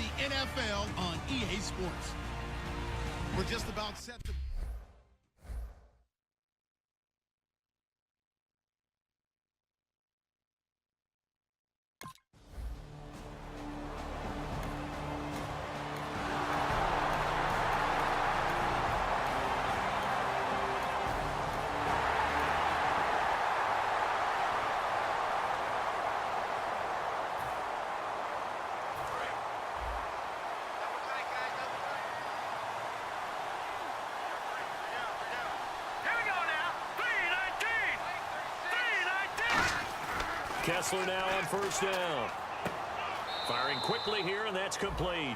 the NFL on EA Sports. We're just about set to... Kessler now on first down. Firing quickly here, and that's complete.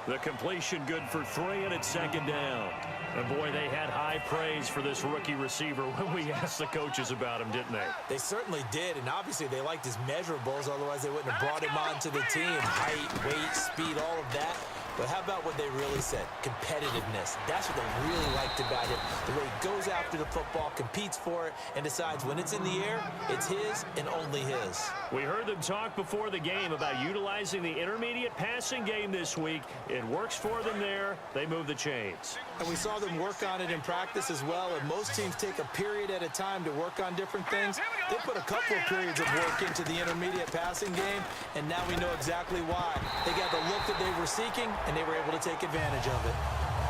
The completion good for 3, and it's second down. And boy, they had high praise for this rookie receiver when we asked the coaches about him, didn't they? They certainly did, and obviously they liked his measurables, otherwise they wouldn't have brought him onto the team. Height, weight, speed, all of that. But how about what they really said? Competitiveness. That's what they really liked about him. The way he goes after the football, competes for it, and decides when it's in the air, it's his and only his. We heard them talk before the game about utilizing the intermediate passing game this week. It works for them there. They move the chains. And we saw them work on it in practice as well, and most teams take a period at a time to work on different things. They put a couple of periods of work into the intermediate passing game, and now we know exactly why. They got the look that they were seeking, and they were able to take advantage of it.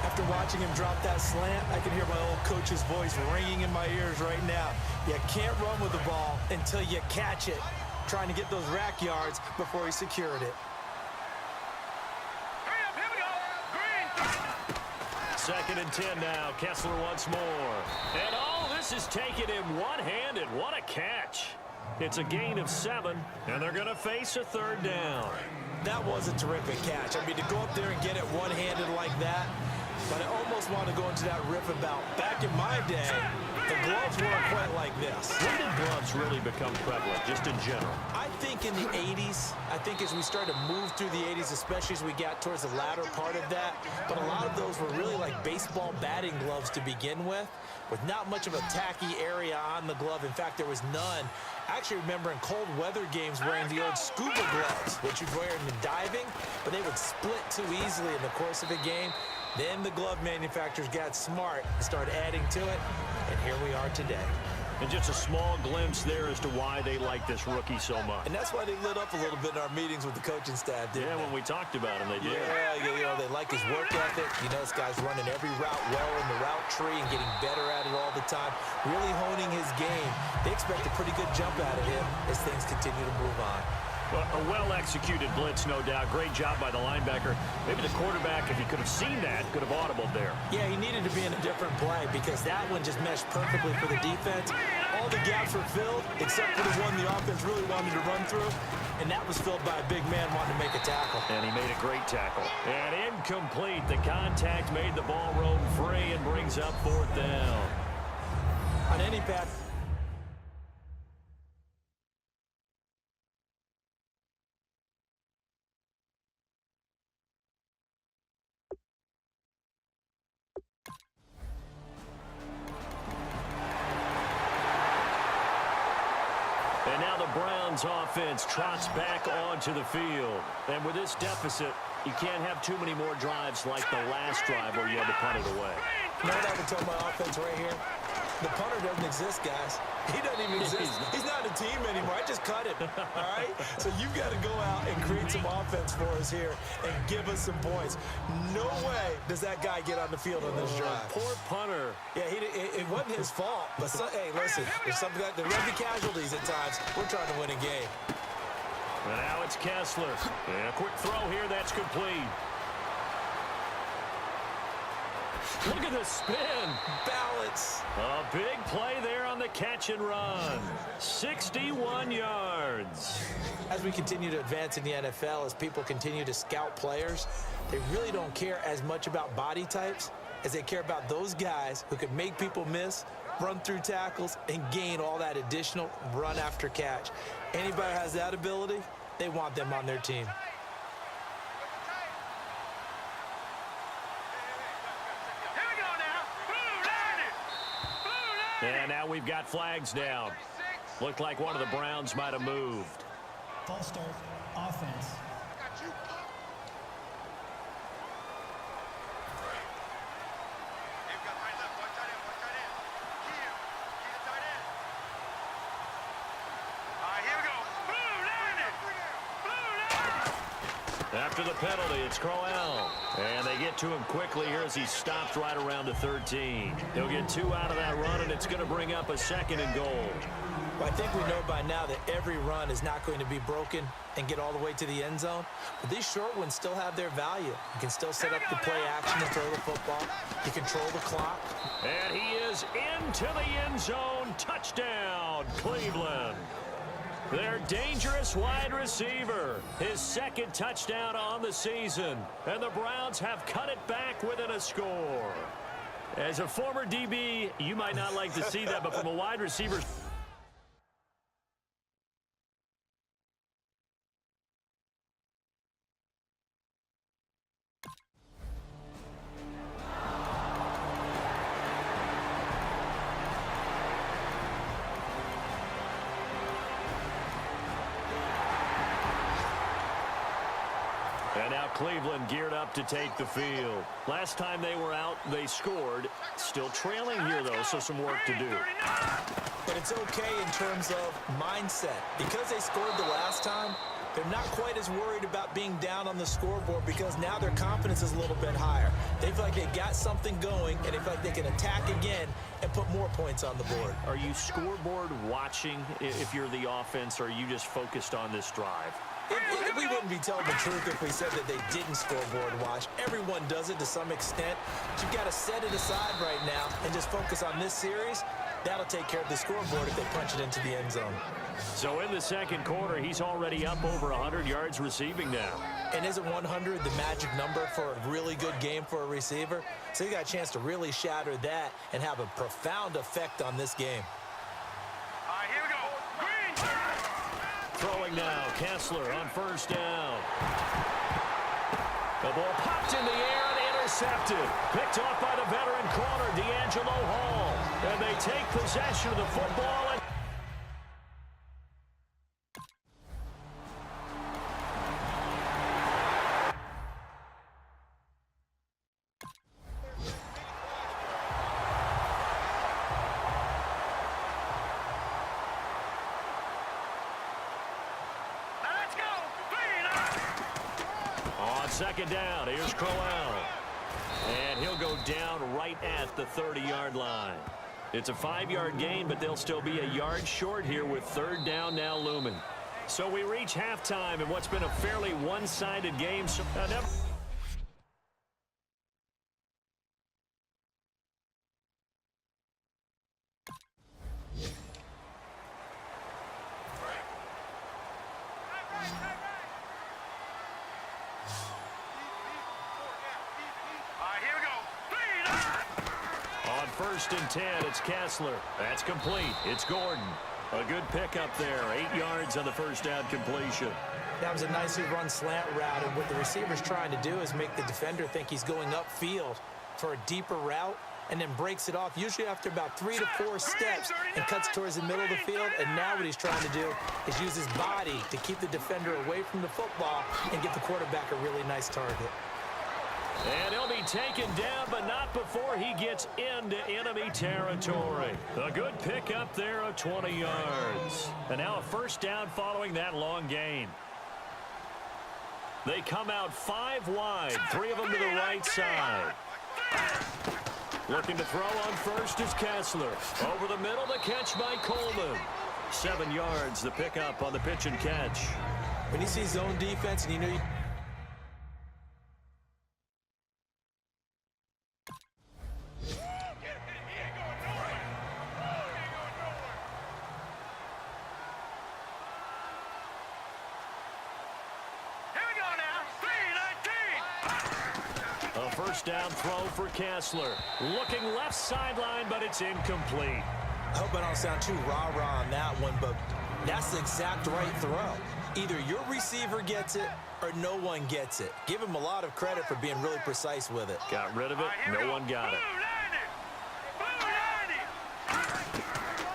After watching him drop that slant, I can hear my old coach's voice ringing in my ears right now. You can't run with the ball until you catch it. Trying to get those rack yards before he secured it. Second and 10 now. Kessler once more. And all this is taken him one-handed. What a catch. It's a gain of 7, and they're going to face a third down. That was a terrific catch. I mean, to go up there and get it one-handed like that, but I almost want to go into that riff about back in my day, the gloves weren't quite like this. When did gloves really become prevalent, just in general? I think in the 80s. I think as we started to move through the 80s, especially as we got towards the latter part of that. But a lot of those were really like baseball batting gloves to begin with not much of a tacky area on the glove. In fact, there was none. I actually remember in cold weather games wearing the old scuba gloves, which you'd wear in the diving, but they would split too easily in the course of a game. Then the glove manufacturers got smart and started adding to it, and here we are today. And just a small glimpse there as to why they like this rookie so much. And that's why they lit up a little bit in our meetings with the coaching staff, didn't they? When we talked about him, they did. Yeah, you know, they like his work ethic. You know, this guy's running every route well in the route tree and getting better at it all the time, really honing his game. They expect a pretty good jump out of him as things continue to move on. Well, a well-executed blitz, no doubt. Great job by the linebacker. Maybe the quarterback, if he could have seen that, could have audibled there. Yeah, he needed to be in a different play because that one just meshed perfectly for the defense. All the gaps were filled except for the one the offense really wanted to run through, and that was filled by a big man wanting to make a tackle. And he made a great tackle. And incomplete. The contact made the ball roam free and brings up fourth down. On any pass. And now the Browns offense trots back onto the field. And with this deficit, you can't have too many more drives like the last drive where you had to punt it away. You know what I would tell my offense right here? The punter doesn't exist, guys. He doesn't even exist. He's not a team anymore. I just cut him, all right? So you've got to go out and create some offense for us here and give us some points. No way does that guy get on the field on this drive. Poor punter. Yeah, it wasn't his fault. But, hey, listen, there's something that there will be casualties at times. We're trying to win a game. And now it's Kessler. And a quick throw here. That's complete. Look at the spin. Balance. A big play there on the catch and run. 61 yards. As we continue to advance in the NFL, as people continue to scout players, they really don't care as much about body types as they care about those guys who can make people miss, run through tackles, and gain all that additional run after catch. Anybody who has that ability, they want them on their team. And now we've got flags down. Looked like one of the Browns might have moved. False start, offense. After the penalty, it's Crowell. And they get to him quickly here as he stopped right around the 13. He'll get 2 out of that run, and it's going to bring up a 2nd and goal. Well, I think we know by now that every run is not going to be broken and get all the way to the end zone. But these short ones still have their value. You can still set up the play action and throw the football. You control the clock. And he is into the end zone. Touchdown, Cleveland. Their dangerous wide receiver. His 2nd touchdown on the season. And the Browns have cut it back within a score. As a former DB, you might not like to see that, but from a wide receiver... And now Cleveland geared up to take the field. Last time they were out, they scored. Still trailing here, though, so some work to do. But it's okay in terms of mindset. Because they scored the last time, they're not quite as worried about being down on the scoreboard because now their confidence is a little bit higher. They feel like they've got something going, and they feel like they can attack again and put more points on the board. Are you scoreboard watching if you're the offense, or are you just focused on this drive? We wouldn't be telling the truth if we said that they didn't scoreboard watch. Everyone does it to some extent. But you've got to set it aside right now and just focus on this series. That'll take care of the scoreboard if they punch it into the end zone. So in the 2nd quarter, he's already up over 100 yards receiving now. And isn't 100 the magic number for a really good game for a receiver? So he got a chance to really shatter that and have a profound effect on this game. All right, here we go. Green! Throwing now, Kessler on 1st down. The ball popped in the air and intercepted. Picked off by the veteran corner, D'Angelo Hall. And they take possession of the football. And Let's go! Green! on 2nd down, here's Crowell. And he'll go down right at the 30-yard line. It's a 5-yard gain, but they'll still be a yard short here with 3rd down now looming. So we reach halftime in what's been a fairly one-sided game. All right, here we go. Green! On 1st and 10, it's Kessler. That's complete. It's Gordon. A good pickup there. 8 yards on the 1st down completion. That was a nicely run slant route, and what the receiver's trying to do is make the defender think he's going upfield for a deeper route and then breaks it off, usually after about 3 to 4 steps, and cuts towards the middle of the field. And now what he's trying to do is use his body to keep the defender away from the football and get the quarterback a really nice target. And he'll be taken down, but not before he gets into enemy territory. A good pickup there of 20 yards. And now a 1st down following that long gain. They come out 5 wide, 3 of them to the right side. Looking to throw on 1st is Kessler. Over the middle, the catch by Coleman. 7 yards, the pickup on the pitch and catch. When you see zone defense and you know you... A 1st down throw for Kessler. Looking left sideline, but it's incomplete. I hope I don't sound too rah-rah on that one, but that's the exact right throw. Either your receiver gets it or no one gets it. Give him a lot of credit for being really precise with it. Got rid of it. No one got it.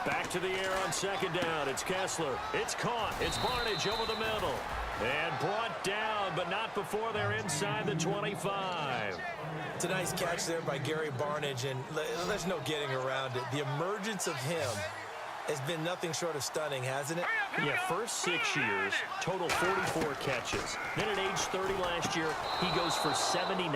Back to the air on 2nd down. It's Kessler. It's caught. It's Barnidge over the middle. And brought down, but not before they're inside the 25. It's a nice catch there by Gary Barnidge, and there's no getting around it. The emergence of him It's been nothing short of stunning, hasn't it? Yeah, first 6 years, total 44 catches. Then at age 30 last year, he goes for 79.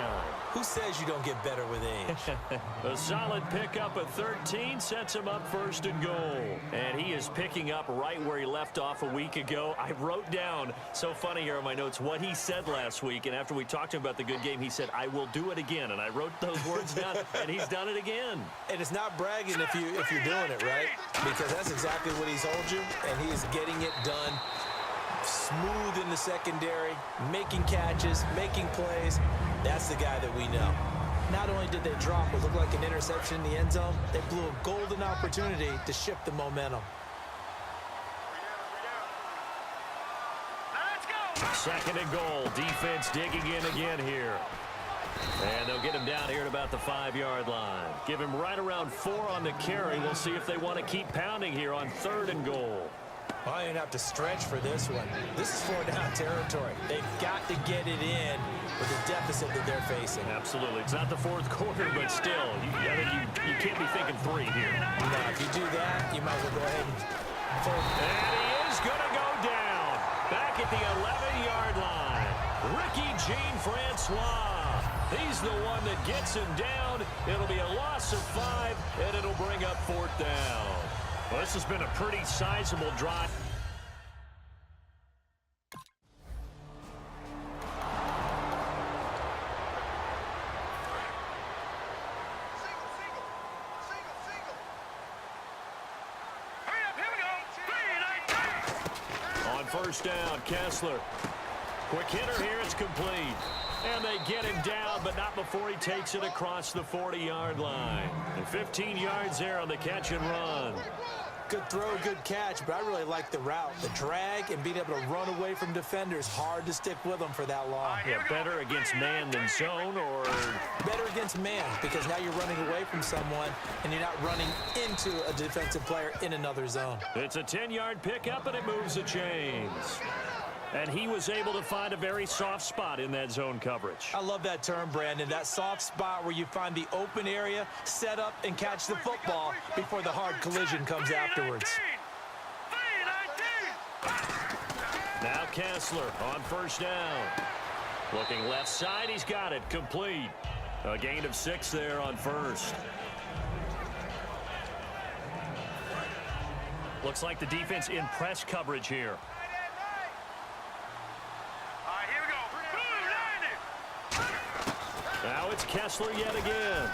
Who says you don't get better with age? A solid pickup of 13 sets him up first and goal. And he is picking up right where he left off a week ago. I wrote down, so funny here on my notes, what he said last week. And after we talked to him about the good game, he said, I will do it again. And I wrote those words down, and he's done it again. And it's not bragging if you're doing it, right? Because that's exactly what he's told you, and he is getting it done. Smooth in the secondary, making catches, making plays. That's the guy that we know. Not only did they drop what looked like an interception in the end zone, they blew a golden opportunity to shift the momentum. Second and goal. Defense digging in again here. And they'll get him down here at about the 5-yard line. Give him right around 4 on the carry. We'll see if they want to keep pounding here on 3rd and goal. Well, you're going to have to stretch for this one. This is 4-down territory. They've got to get it in with the deficit that they're facing. Absolutely. It's not the 4th quarter, but still, I think you can't be thinking 3 here. No, if you do that, you might as well go ahead and fold. And he is going to go down. Back at the 11-yard line. Ricky Jean-Francois. He's the one that gets him down. It'll be a loss of 5, and it'll bring up 4th down. Well, this has been a pretty sizable drive. On 1st down, Kessler. Quick hitter here, it's complete. And they get him down, but not before he takes it across the 40-yard line. And 15 yards there on the catch and run. Good throw, good catch, but I really like the route. The drag and being able to run away from defenders. Hard to stick with them for that long. Yeah, better against man than zone, or? Better against man, because now you're running away from someone and you're not running into a defensive player in another zone. It's a 10-yard pickup, and it moves the chains. And he was able to find a very soft spot in that zone coverage. I love that term, Brandon. That soft spot where you find the open area, set up, and catch the football before the hard collision comes afterwards. Now Kessler on 1st down. Looking left side, he's got it. Complete. A gain of 6 there on 1st. Looks like the defense in press coverage here. Now it's Kessler yet again.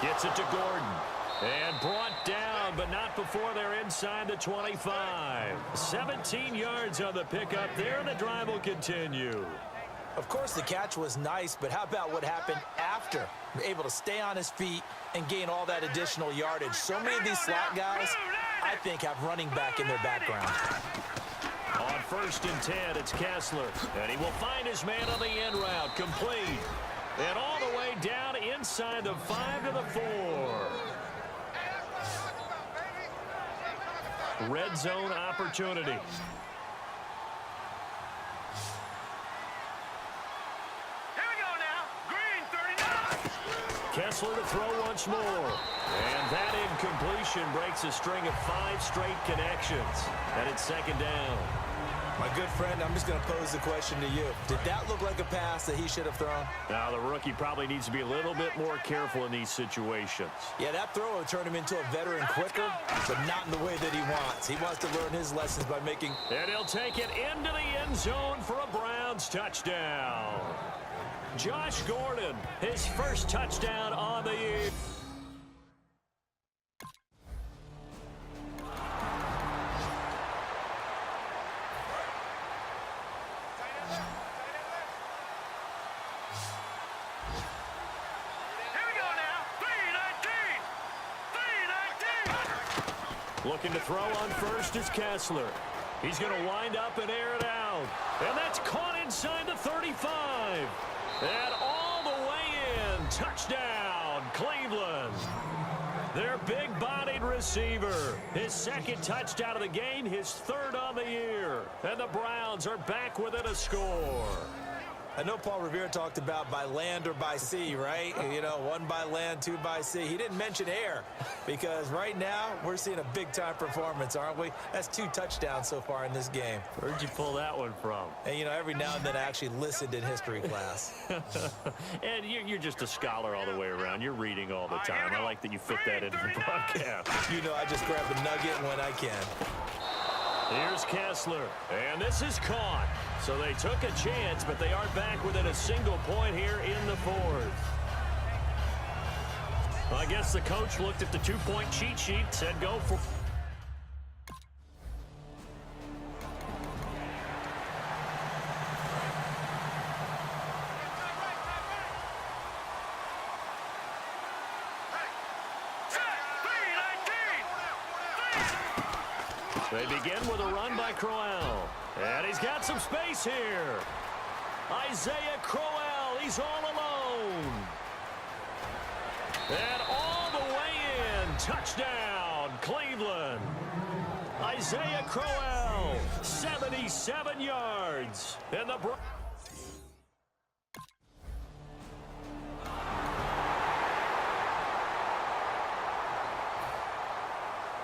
Gets it to Gordon. And brought down, but not before they're inside the 25. 17 yards on the pickup there, and the drive will continue. Of course, the catch was nice, but how about what happened after? Able to stay on his feet and gain all that additional yardage. So many of these slot guys, I think, have running back in their background. On 1st and 10, it's Kessler. And he will find his man on the end route. Complete. And all the way down inside the 5 to the 4. Red zone opportunity. Kessler to throw once more. And that incompletion breaks a string of 5 straight connections. And it's 2nd down. My good friend, I'm just going to pose the question to you. Did that look like a pass that he should have thrown? Now, the rookie probably needs to be a little bit more careful in these situations. Yeah, that throw will turn him into a veteran quicker, but not in the way that he wants. He wants to learn his lessons by making... And he'll take it into the end zone for a Browns touchdown. Josh Gordon, his first touchdown on the year. Looking to throw on 1st is Kessler. He's going to wind up and air it out. And that's caught inside the 35. And all the way in. Touchdown, Cleveland. Their big-bodied receiver. His 2nd touchdown of the game, his 3rd on the year. And the Browns are back within a score. I know Paul Revere talked about by land or by sea, right? You know, 1 by land, 2 by sea. He didn't mention air because right now we're seeing a big-time performance, aren't we? That's 2 touchdowns so far in this game. Where'd you pull that one from? And, you know, every now and then I actually listened in history class. And you're just a scholar all the way around. You're reading all the time. I like that you fit that into the broadcast. You know, I just grab a nugget when I can. Here's Kessler, and this is caught. So they took a chance, but they are back within a single point here in the 4th. Well, I guess the coach looked at the 2-point cheat sheet, said go for... They begin with a run by Crowell. And he's got some space here. Isaiah Crowell, he's all alone. And all the way in. Touchdown, Cleveland. Isaiah Crowell, 77 yards. And the...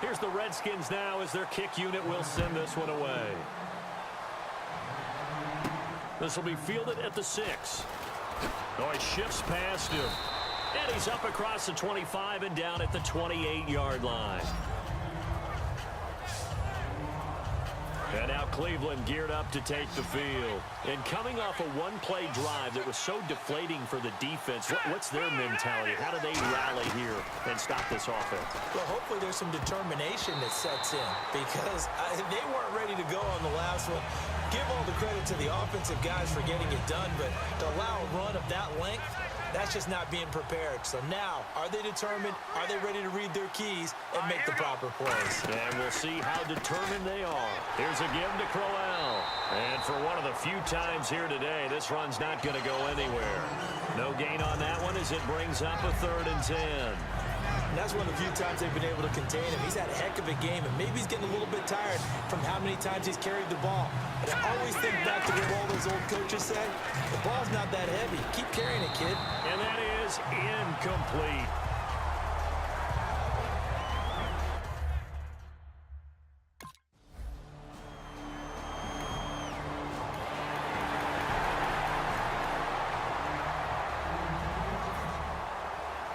Here's the Redskins now as their kick unit will send this one away. This will be fielded at the 6. Oh, he shifts past him. And he's up across the 25 and down at the 28-yard line. And now Cleveland geared up to take the field. And coming off a one-play drive that was so deflating for the defense, what's their mentality? How do they rally here and stop this offense? Well, hopefully there's some determination that sets in because they weren't ready to go on the last one. Give all the credit to the offensive guys for getting it done, but to allow a run of that length, that's just not being prepared. So now, are they determined? Are they ready to read their keys and make the proper plays? And we'll see how determined they are. Here's a give to Crowell. And for one of the few times here today, this run's not going to go anywhere. No gain on that one as it brings up a 3rd and 10. And that's one of the few times they've been able to contain him. He's had a heck of a game, and maybe he's getting a little bit tired from how many times he's carried the ball. But I always think back to what all those old coaches say. The ball's not that heavy. Keep carrying it, kid. And that is incomplete.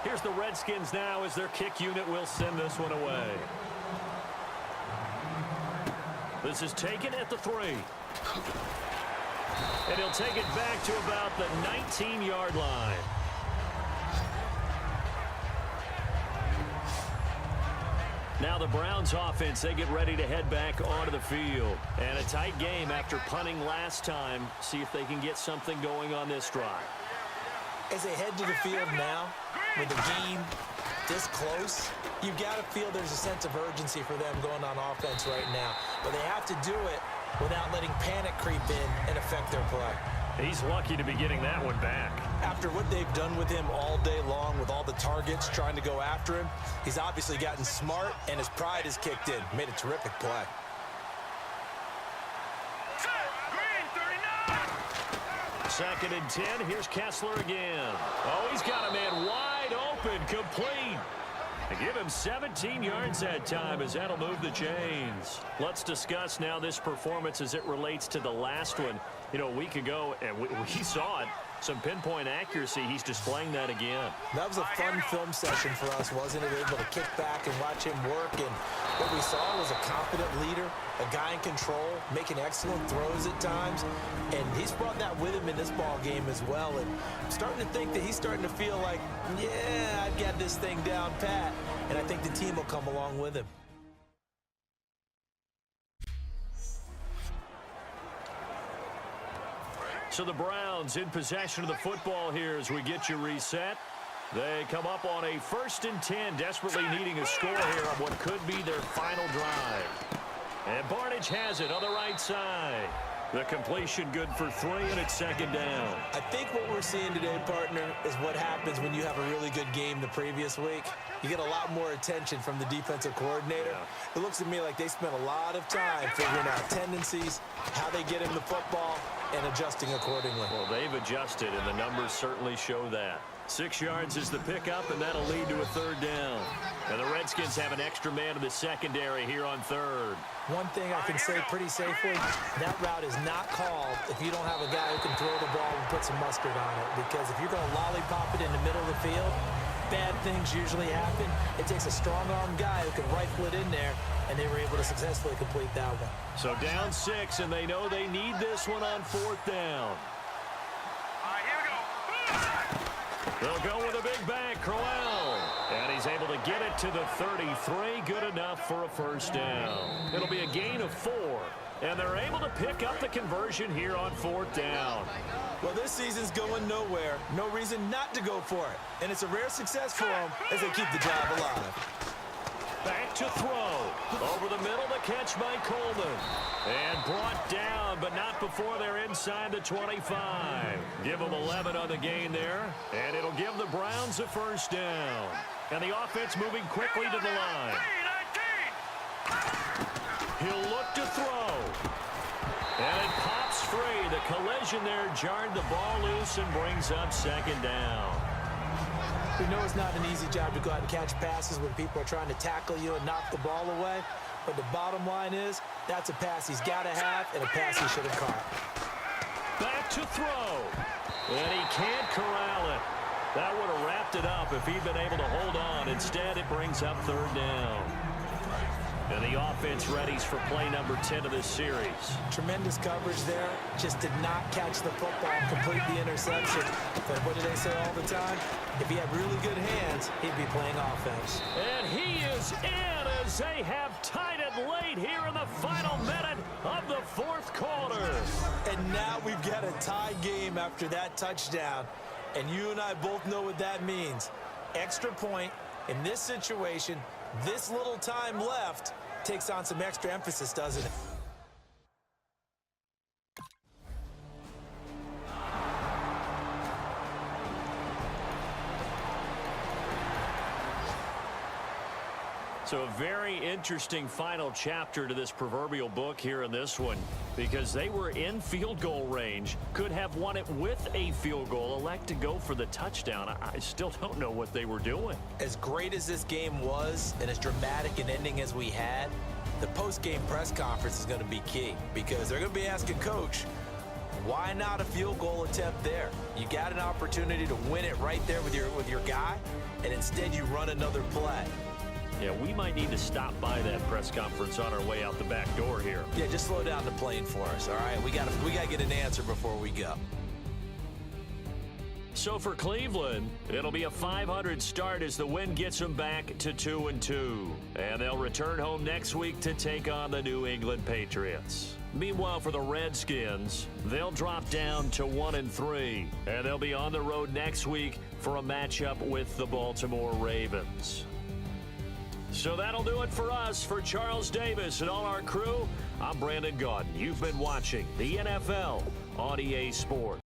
Here's the Redskins now as their kick unit will send this one away. This is taken at the 3. And he'll take it back to about the 19-yard line. Now the Browns offense, they get ready to head back onto the field. And a tight game after punting last time. See if they can get something going on this drive. As they head to the field now, with the game this close, you've got to feel there's a sense of urgency for them going on offense right now. But they have to do it without letting panic creep in and affect their play. He's lucky to be getting that one back. After what they've done with him all day long with all the targets trying to go after him, he's obviously gotten smart and his pride has kicked in. Made a terrific play. Second and 10. Here's Kessler again. Oh, he's got a man wide open, complete. They give him 17 yards that time as that'll move the chains. Let's discuss now this performance as it relates to the last one. You know, a week ago, and we saw it. Some pinpoint accuracy. He's displaying that again. That was a fun film session for us, wasn't it? Able to kick back and watch him work. And what we saw was a confident leader, a guy in control, making excellent throws at times. And he's brought that with him in this ball game as well. And I'm starting to think that he's starting to feel like, yeah, I've got this thing down pat. And I think the team will come along with him. So the Browns in possession of the football here as we get you reset. They come up on a 1st and 10, desperately needing a score here on what could be their final drive. And Barnage has it on the right side. The completion good for 3, and it's 2nd down. I think what we're seeing today, partner, is what happens when you have a really good game the previous week. You get a lot more attention from the defensive coordinator. It looks to me like they spent a lot of time figuring out tendencies, how they get him the football, and adjusting accordingly. Well, they've adjusted, and the numbers certainly show that. 6 yards is the pickup, and that'll lead to a third down. And the Redskins have an extra man in the secondary here on third. One thing I can say pretty safely, that route is not called if you don't have a guy who can throw the ball and put some mustard on it. Because if you're going to lollipop it in the middle of the field, bad things usually happen. It takes a strong-arm guy who can rifle it in there, and they were able to successfully complete that one. So down 6, and they know they need this one on 4th down. Here we go. They'll go with a big bang, Crowell. And he's able to get it to the 33. Good enough for a first down. It'll be a gain of 4. And they're able to pick up the conversion here on 4th down. Well, this season's going nowhere. No reason not to go for it. And it's a rare success for them as they keep the drive alive. Back to throw. Over the middle, the catch by Coleman. And brought down, but not before they're inside the 25. Give them 11 on the gain there. And it'll give the Browns a first down. And the offense moving quickly to the line. He'll look to throw. And it pops free. The collision there jarred the ball loose and brings up second down. We know it's not an easy job to go out and catch passes when people are trying to tackle you and knock the ball away. But the bottom line is, that's a pass he's got to have and a pass he should have caught. Back to throw. And he can't corral it. That would have wrapped it up if he'd been able to hold on. Instead, it brings up third down. And the offense readies for play number 10 of this series. Tremendous coverage there. Just did not catch the football and complete the interception. But what do they say all the time? If he had really good hands, he'd be playing offense. And he is in as they have tied it late here in the final minute of the 4th quarter. And now we've got a tie game after that touchdown. And you and I both know what that means. Extra point in this situation, this little time left, takes on some extra emphasis, doesn't it? So a very interesting final chapter to this proverbial book here in this one, because they were in field goal range, could have won it with a field goal, elect to go for the touchdown. I still don't know what they were doing. As great as this game was and as dramatic an ending as we had, the post-game press conference is going to be key, because they're going to be asking Coach, why not a field goal attempt there? You got an opportunity to win it right there with your guy, and instead you run another play. Yeah, we might need to stop by that press conference on our way out the back door here. Yeah, just slow down the plane for us, all right? We got to get an answer before we go. So for Cleveland, it'll be a 500 start as the win gets them back to 2-2. And they'll return home next week to take on the New England Patriots. Meanwhile, for the Redskins, they'll drop down to 1-3. And they'll be on the road next week for a matchup with the Baltimore Ravens. So that'll do it for us. For Charles Davis and all our crew, I'm Brandon Gaudin. You've been watching the NFL on EA Sports.